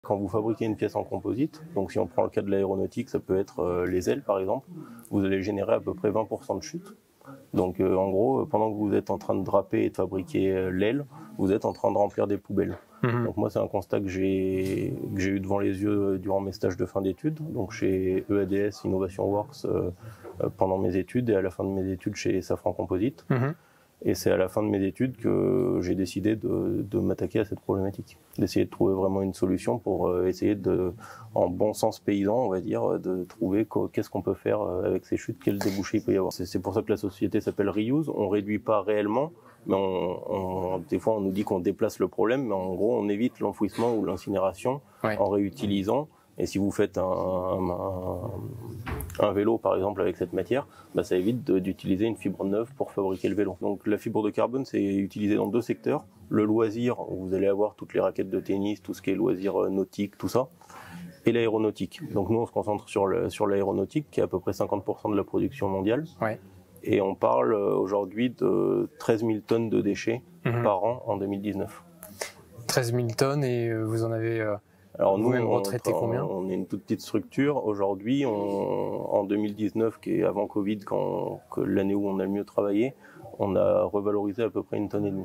Quand vous fabriquez une pièce en composite, donc si on prend le cas de l'aéronautique, ça peut être les ailes par exemple, vous allez générer à peu près 20% de chute. Donc en gros, pendant que vous êtes en train de draper et de fabriquer l'aile, vous êtes en train de remplir des poubelles. Donc moi, c'est un constat que j'ai eu devant les yeux durant mes stages de fin d'études, donc chez EADS Innovation Works pendant mes études et à la fin de mes études chez Safran Composite. Et c'est à la fin de mes études que j'ai décidé de m'attaquer à cette problématique, d'essayer de trouver vraiment une solution pour essayer en bon sens paysan, on va dire, de trouver qu'est-ce qu'on peut faire avec ces chutes, quel débouché il peut y avoir. C'est pour ça que la société s'appelle Reuse. On réduit pas réellement, mais des fois on nous dit qu'on déplace le problème, mais en gros on évite l'enfouissement ou l'incinération en réutilisant. Et si vous faites un vélo par exemple avec cette matière, bah, ça évite d'utiliser une fibre neuve pour fabriquer le vélo. Donc la fibre de carbone, c'est utilisé dans deux secteurs. Le loisir, où vous allez avoir toutes les raquettes de tennis, tout ce qui est loisir nautique, tout ça, et l'aéronautique. Donc nous on se concentre sur l'aéronautique qui est à peu près 50% de la production mondiale. Et on parle aujourd'hui de 13 000 tonnes de déchets par an en 2019. 13 000 tonnes et vous en avez... Alors nous, vous-même retraité combien ? On est une toute petite structure. Aujourd'hui, en 2019, qui est avant Covid, l'année où on a le mieux travaillé, on a revalorisé à peu près 1,5 tonne.